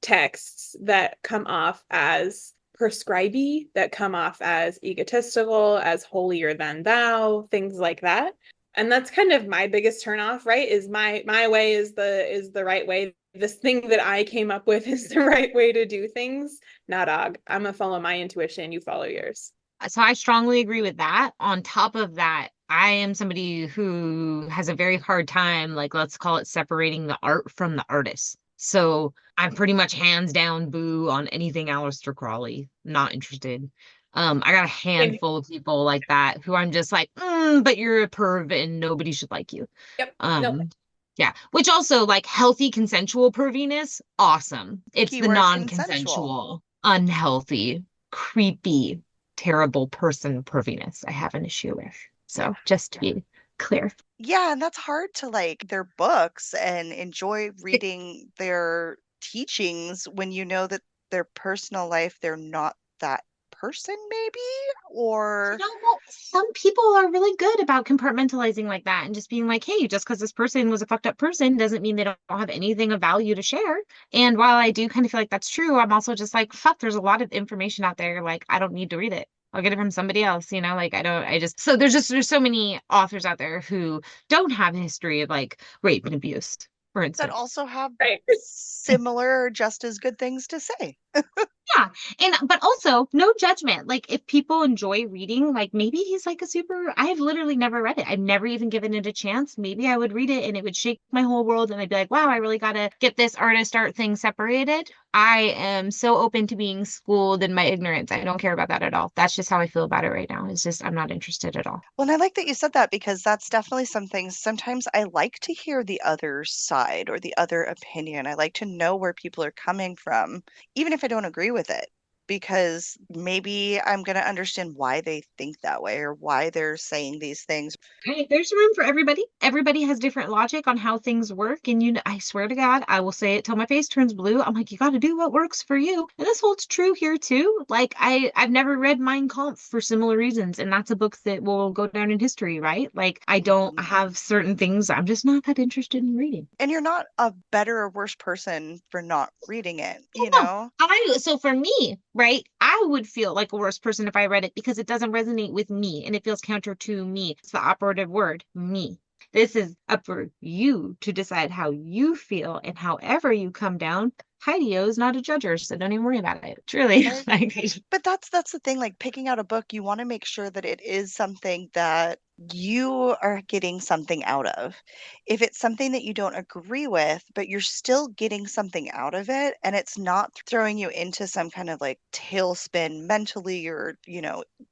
texts that come off as prescribey, that come off as egotistical, as holier than thou, things like that. And that's kind of my biggest turnoff, right? Is my way is the right way. This thing that I came up with is the right way to do things. Nah, dog. I'm gonna follow my intuition, you follow yours. So I strongly agree with that. On top of that, I am somebody who has a very hard time, like let's call it separating the art from the artist. So I'm pretty much hands down boo on anything Aleister Crowley. Not interested. I got a handful of people like that who I'm just like, but you're a perv and nobody should like you. Yep. No. Yeah. Which also like healthy consensual perviness, awesome. It's the Keyword non-consensual, unhealthy, creepy, terrible person perviness I have an issue with. So just to be clear. Yeah, and that's hard to like their books and enjoy reading their teachings when you know that their personal life, they're not that person, maybe? Or You know, well, some people are really good about compartmentalizing like that and just being like, hey, just because this person was a fucked up person doesn't mean they don't have anything of value to share. And while I do kind of feel like that's true, I'm also just like, fuck, there's a lot of information out there. Like, I don't need to read it. I'll get it from somebody else, you know, like so there's so many authors out there who don't have a history of like rape and abuse, for that instance. also have Right. similar or just as good things to say. Yeah. But also no judgment. Like if people enjoy reading, like maybe he's like I have literally never read it. I've never even given it a chance. Maybe I would read it and it would shake my whole world and I'd be like, wow, I really gotta get this artist art thing separated. I am so open to being schooled in my ignorance. I don't care about that at all. That's just how I feel about it right now. It's just I'm not interested at all. Well, and I like that you said that because that's definitely something sometimes I like to hear the other side or the other opinion. I like to know where people are coming from, even if I don't agree with it, because maybe I'm going to understand why they think that way or why they're saying these things. Hey, there's room for everybody. Everybody has different logic on how things work. And I swear to God, I will say it till my face turns blue. I'm like, you got to do what works for you. And this holds true here too. Like I've never read Mein Kampf for similar reasons. And that's a book that will go down in history, right? Like I don't have certain things I'm just not that interested in reading. And you're not a better or worse person for not reading it, you No, know? so for me, right, I would feel like a worse person if I read it because it doesn't resonate with me and it feels counter to me. It's the operative word, me. This is up for you to decide how you feel and however you come down. Heidi is not a judger, so don't even worry about it. Truly. But that's the thing, like picking out a book, you want to make sure that it is something that you are getting something out of. If it's something that you don't agree with, but you're still getting something out of it, and it's not throwing you into some kind of like tailspin mentally or,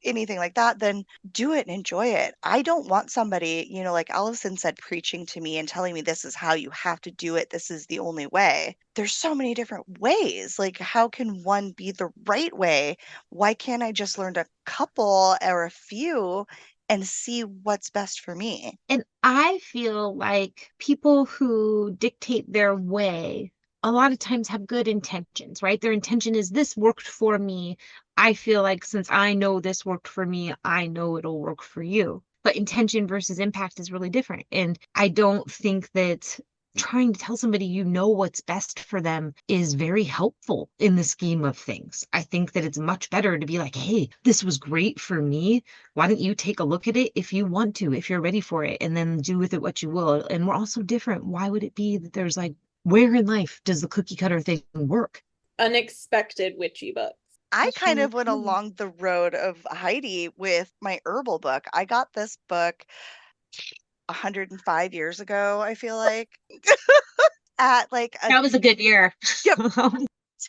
anything like that, then do it and enjoy it. I don't want somebody, like Allison said, preaching to me and telling me this is how you have to do it. This is the only way. There's so many different ways. Like, how can one be the right way? Why can't I just learn a couple or a few and see what's best for me? And I feel like people who dictate their way a lot of times have good intentions, right? Their intention is this worked for me. I feel like since I know this worked for me, I know it'll work for you. But intention versus impact is really different. And I don't think that trying to tell somebody you know what's best for them is very helpful in the scheme of things. I think that it's much better to be like, hey, this was great for me. Why don't you take a look at it if you want to, if you're ready for it, and then do with it what you will. And we're also different. Why would it be that there's like, where in life does the cookie cutter thing work? Unexpected witchy books. I kind of went along the road of Heidi with my herbal book. I got this book 105 years ago, I feel like. At like That was a good year. Yep.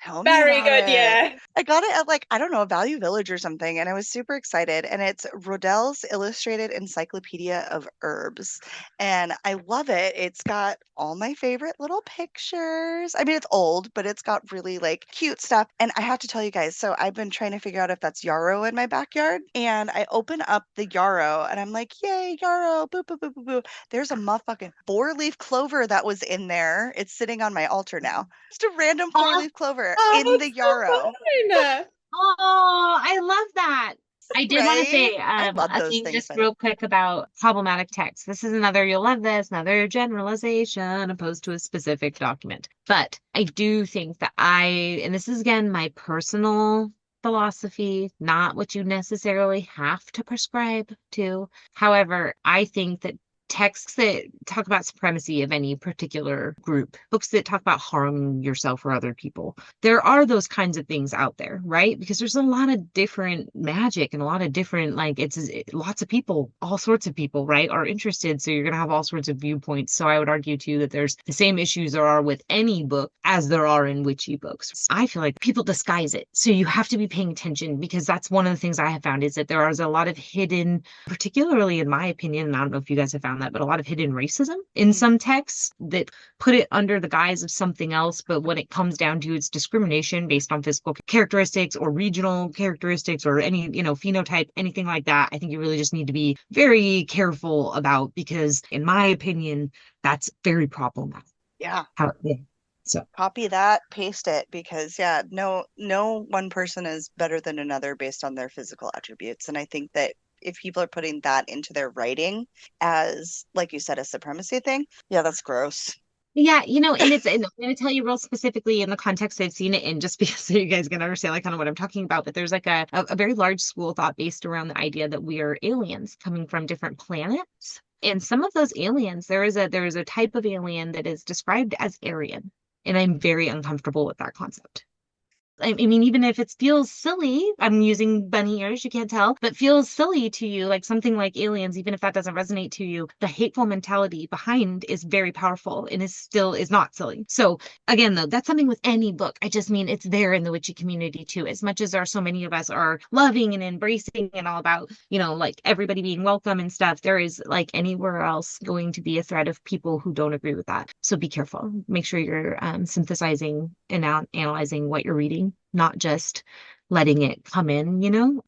Tell me Very about good, it. yeah. I got it at like, I don't know, Value Village or something, and I was super excited. And it's Rodell's Illustrated Encyclopedia of Herbs. And I love it. It's got all my favorite little pictures. I mean, it's old, but it's got really like cute stuff. And I have to tell you guys, so I've been trying to figure out if that's yarrow in my backyard. And I open up the yarrow and I'm like, yay, yarrow, boo, boo, boo, boo, boo. There's a motherfucking 4-leaf clover that was in there. It's sitting on my altar now. Just a random 4-leaf clover in the yarrow. So Oh, I love that. I did want to say I love a those thing things. just real quick about problematic text. This is another, you'll love this, another generalization opposed to a specific document. But I do think that and this is again my personal philosophy, not what you necessarily have to prescribe to. However, I think that texts that talk about supremacy of any particular group, books that talk about harming yourself or other people. There are those kinds of things out there, right? Because there's a lot of different magic and a lot of different, lots of people, all sorts of people, right, are interested. So you're going to have all sorts of viewpoints. So I would argue too that there's the same issues there are with any book as there are in witchy books. I feel like people disguise it. So you have to be paying attention because that's one of the things I have found is that there is a lot of hidden, particularly in my opinion, and I don't know if you guys have found that, but a lot of hidden racism in some texts that put it under the guise of something else. But when it comes down to it's discrimination based on physical characteristics or regional characteristics or any, phenotype, anything like that, I think you really just need to be very careful about because in my opinion, that's very problematic. Yeah. So copy that, paste it, because no one person is better than another based on their physical attributes. And I think that if people are putting that into their writing as, like you said, a supremacy thing, that's gross. Yeah, and I'm going to tell you real specifically in the context I've seen it in, just because so you guys can understand like kind of what I'm talking about. But there's like a very large school of thought based around the idea that we are aliens coming from different planets. And some of those aliens, there is a type of alien that is described as Aryan. And I'm very uncomfortable with that concept. I mean, even if it feels silly, I'm using bunny ears, you can't tell, but feels silly to you, like something like aliens, even if that doesn't resonate to you, the hateful mentality behind is very powerful and is not silly. So again, though, that's something with any book. I just mean it's there in the witchy community too. As much as there are so many of us are loving and embracing and all about, like everybody being welcome and stuff, there is like anywhere else going to be a thread of people who don't agree with that. So be careful. Make sure you're synthesizing and analyzing what you're reading, not just letting it come in. I No, want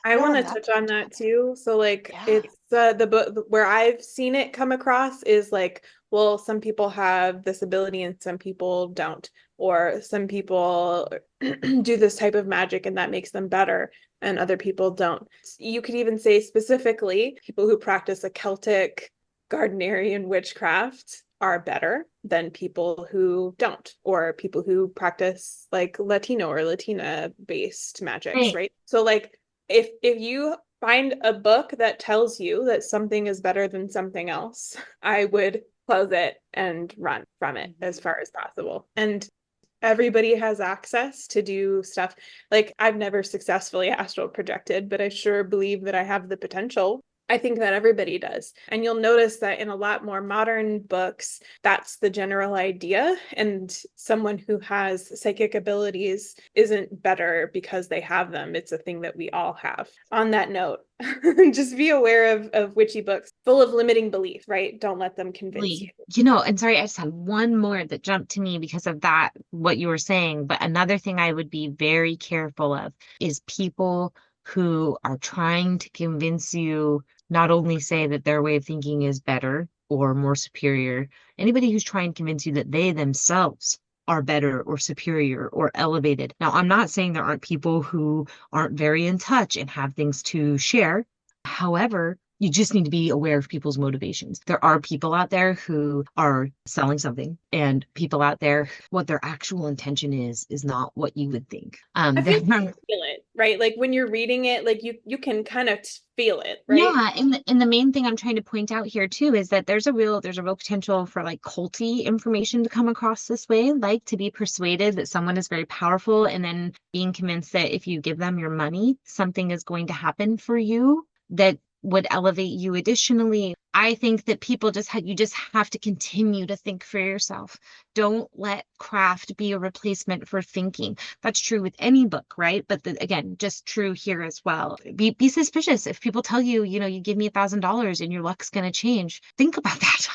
to and that's touch on that too. So like yeah. it's the book where I've seen it come across is like, well, some people have this ability and some people don't, or some people do this type of magic and that makes them better and other people don't. You could even say specifically people who practice a Celtic Gardnerian witchcraft are better than people who don't, or people who practice like Latino or Latina based magics, Right. right? So like if you find a book that tells you that something is better than something else, I would close it and run from it as far as possible. And everybody has access to do stuff. Like I've never successfully astral projected, but I sure believe that I have the potential. I think that everybody does. And you'll notice that in a lot more modern books, that's the general idea. And someone who has psychic abilities isn't better because they have them. It's a thing that we all have. On that note, just be aware of witchy books full of limiting belief, right? Don't let them convince you. And sorry, I just had one more that jumped to me because of that, what you were saying. But another thing I would be very careful of is people who are trying to convince you, not only say that their way of thinking is better or more superior, anybody who's trying to convince you that they themselves are better or superior or elevated. Now, I'm not saying there aren't people who aren't very in touch and have things to share. However, you just need to be aware of people's motivations. There are people out there who are selling something, and people out there, what their actual intention is not what you would think. I think you can feel it, right? Like when you're reading it, like you can kind of feel it, right? Yeah, and the main thing I'm trying to point out here too is that there's a real potential for like culty information to come across this way, like to be persuaded that someone is very powerful and then being convinced that if you give them your money, something is going to happen for you that would elevate you additionally. I think that people you just have to continue to think for yourself. Don't let craft be a replacement for thinking. That's true with any book, right? But again, just true here as well. Be suspicious. If people tell you, you give me $1,000 and your luck's going to change, think about that.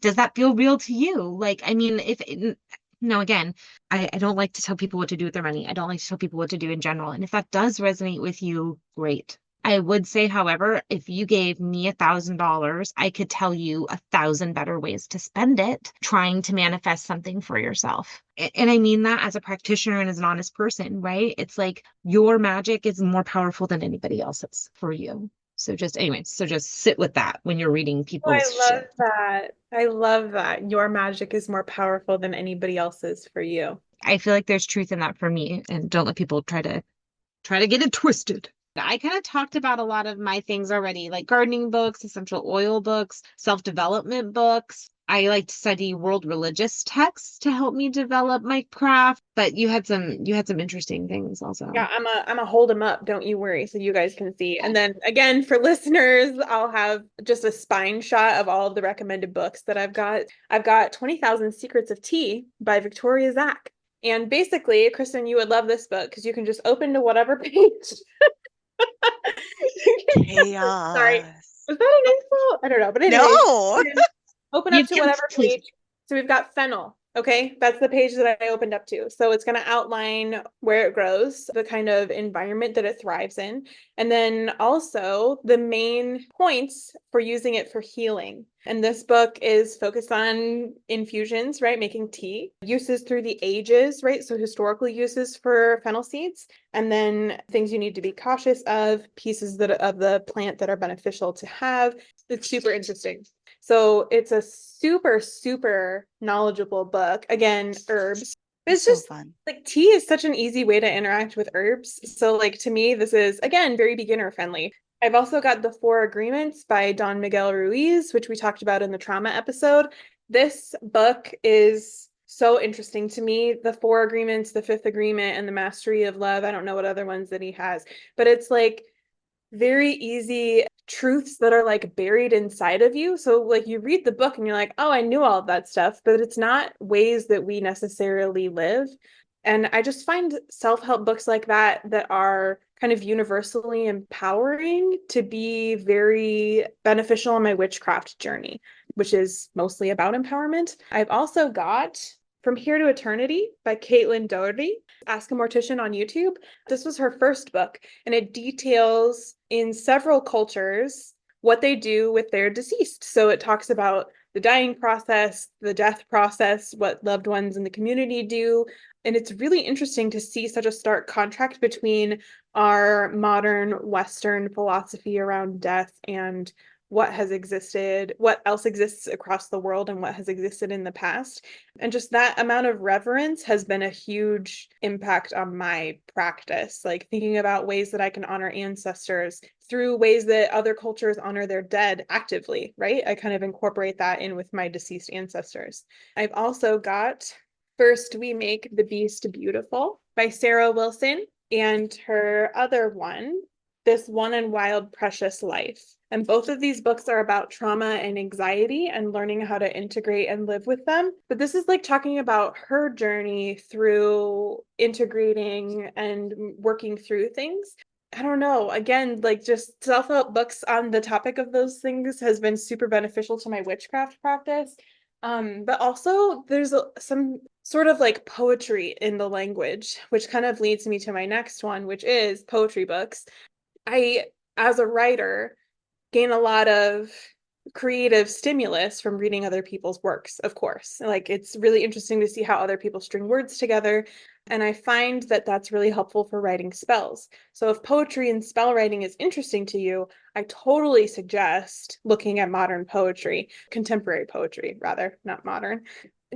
Does that feel real to you? Like, I mean, again, I don't like to tell people what to do with their money. I don't like to tell people what to do in general. And if that does resonate with you, great. I would say, however, if you gave me $1,000, I could tell you 1,000 better ways to spend it, trying to manifest something for yourself. And I mean that as a practitioner and as an honest person, right? It's like your magic is more powerful than anybody else's for you. So just sit with that when you're reading Oh, people's I love shit. that. I love that. Your magic is more powerful than anybody else's for you. I feel like there's truth in that for me, and don't let people try to get it twisted. I kind of talked about a lot of my things already, like gardening books, essential oil books, self-development books. I like to study world religious texts to help me develop my craft, but you had some interesting things also. Yeah, I'm a hold them up, don't you worry, so you guys can see. And then again, for listeners, I'll have just a spine shot of all of the recommended books that I've got. I've got 20,000 Secrets of Tea by Victoria Zack. And basically, Kristen, you would love this book because you can just open to whatever page. Sorry. Chaos. Was that an insult? I don't know. But anyways, No. open up You to can whatever please. page. So we've got fennel. Okay, that's the page that I opened up to. So it's going to outline where it grows, the kind of environment that it thrives in, and then also the main points for using it for healing. And this book is focused on infusions, right? Making tea, uses through the ages, right? So historical uses for fennel seeds, and then things you need to be cautious of, pieces of the plant that are beneficial to have. It's super interesting. So it's a super, super knowledgeable book. Again, herbs. It's So just fun. like tea is such an easy way to interact with herbs. So like to me, this is again very beginner friendly. I've also got The Four Agreements by Don Miguel Ruiz, which we talked about in the trauma episode. This book is so interesting to me. The Four Agreements, the Fifth Agreement, and the Mastery of Love. I don't know what other ones that he has, but it's like very easy truths that are like buried inside of you. So like you read the book and you're like, oh, I knew all of that stuff, but it's not ways that we necessarily live. And I just find self-help books like that are kind of universally empowering to be very beneficial on my witchcraft journey, which is mostly about empowerment. I've also got From Here to Eternity by Caitlin Doherty. Ask a Mortician on YouTube. This was her first book, and it details in several cultures what they do with their deceased. So it talks about the dying process, the death process, what loved ones in the community do. And it's really interesting to see such a stark contrast between our modern Western philosophy around death and what has existed, what else exists across the world, and what has existed in the past. And just that amount of reverence has been a huge impact on my practice, like thinking about ways that I can honor ancestors through ways that other cultures honor their dead actively, right? I kind of incorporate that in with my deceased ancestors. I've also got First We Make the Beast Beautiful by Sarah Wilson, and her other one, This One and Wild Precious Life. And both of these books are about trauma and anxiety and learning how to integrate and live with them. But this is like talking about her journey through integrating and working through things. I don't know. Again, like just self-help books on the topic of those things has been super beneficial to my witchcraft practice. But also there's some sort of like poetry in the language, which kind of leads me to my next one, which is poetry books. I, as a writer, gain a lot of creative stimulus from reading other people's works, of course. Like it's really interesting to see how other people string words together. And I find that that's really helpful for writing spells. So if poetry and spell writing is interesting to you, I totally suggest looking at modern poetry, contemporary poetry, rather, not modern.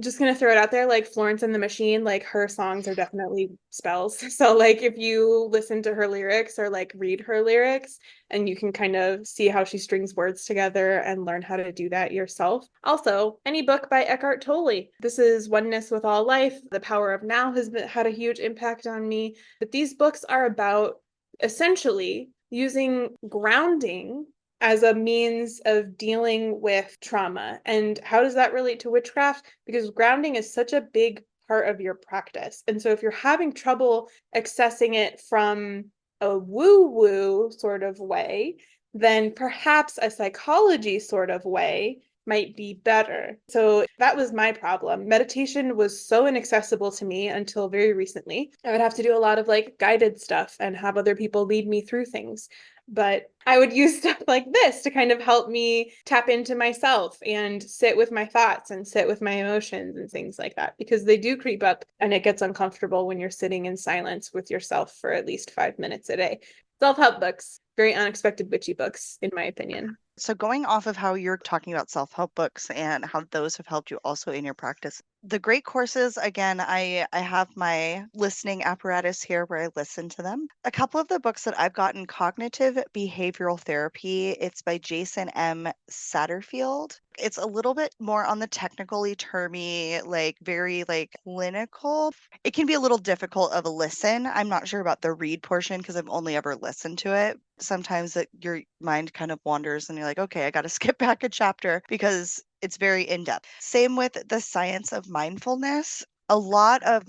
Just gonna throw it out there, like Florence and the Machine, like her songs are definitely spells. So like if you listen to her lyrics or like read her lyrics, and you can kind of see how she strings words together and learn how to do that yourself. Also, any book by Eckhart Tolle. This is Oneness with All Life. The Power of Now has had a huge impact on me. But these books are about essentially using grounding as a means of dealing with trauma. And how does that relate to witchcraft? Because grounding is such a big part of your practice. And so if you're having trouble accessing it from a woo-woo sort of way, then perhaps a psychology sort of way might be better. So that was my problem. Meditation was so inaccessible to me until very recently. I would have to do a lot of like guided stuff and have other people lead me through things. But I would use stuff like this to kind of help me tap into myself and sit with my thoughts and sit with my emotions and things like that, because they do creep up and it gets uncomfortable when you're sitting in silence with yourself for at least 5 minutes a day. Self-help books, very unexpected witchy books, in my opinion. So going off of how you're talking about self-help books and how those have helped you also in your practice, the great courses, again, I have my listening apparatus here where I listen to them. A couple of the books that I've gotten, Cognitive Behavioral Therapy, it's by Jason M. Satterfield. It's a little bit more on the technically termy, like very like clinical. It can be a little difficult of a listen. I'm not sure about the read portion because I've only ever listened to it. Sometimes your mind kind of wanders and you're like, okay, I got to skip back a chapter because it's very in-depth. Same with The Science of Mindfulness. A lot of,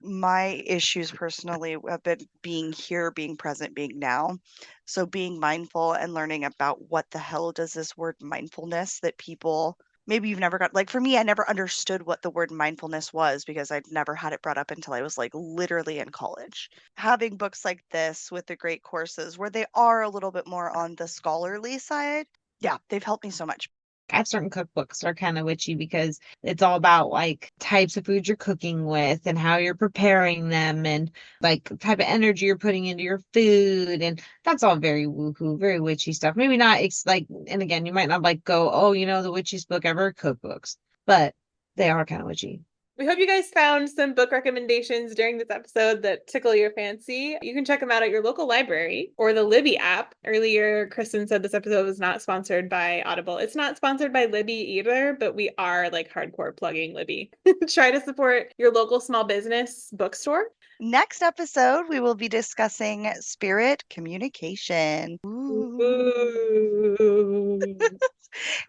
my issues personally have been being here, being present, being now. So being mindful and learning about what the hell does this word mindfulness that people maybe you've never got, like for me, I never understood what the word mindfulness was because I'd never had it brought up until I was like literally in college. Having books like this with the great courses where they are a little bit more on the scholarly side, yeah, they've helped me so much. I have certain cookbooks are kind of witchy because it's all about like types of food you're cooking with and how you're preparing them and like type of energy you're putting into your food. And that's all very woohoo, very witchy stuff. Maybe not, it's like, and again, you might not like go, oh, the witchiest book ever, cookbooks, but they are kind of witchy. We hope you guys found some book recommendations during this episode that tickle your fancy. You can check them out at your local library or the Libby app. Earlier, Kristen said this episode was not sponsored by Audible. It's not sponsored by Libby either, but we are like hardcore plugging Libby. Try to support your local small business bookstore. Next episode, we will be discussing spirit communication. Ooh.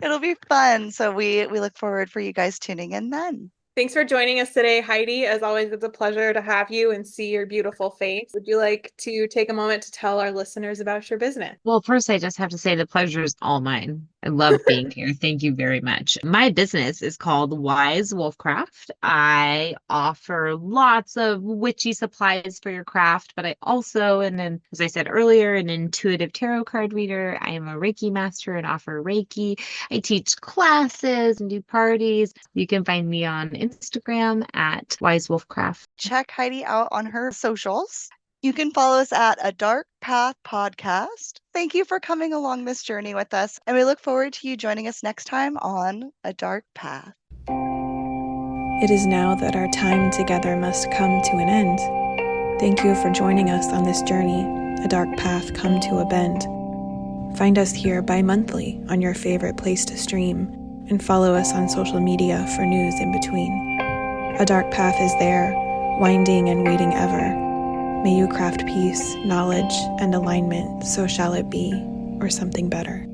It'll be fun. So we look forward for you guys tuning in then. Thanks for joining us today, Heidi. As always, it's a pleasure to have you and see your beautiful face. Would you like to take a moment to tell our listeners about your business? Well, first, I just have to say the pleasure is all mine. I love being here. Thank you very much. My business is called Witchcraft. I offer lots of witchy supplies for your craft, but I also, and then, as I said earlier, an intuitive tarot card reader. I am a Reiki master and offer Reiki. I teach classes and do parties. You can find me on Instagram at Witchcraft. Check Heidi out on her socials. You can follow us at A Dark Path Podcast. Thank you for coming along this journey with us, and we look forward to you joining us next time on A Dark Path. It is now that our time together must come to an end. Thank you for joining us on this journey, a dark path come to a bend. Find us here bi-monthly on your favorite place to stream, and follow us on social media for news in between. A dark path is there, winding and waiting ever. May you craft peace, knowledge, and alignment, so shall it be, or something better.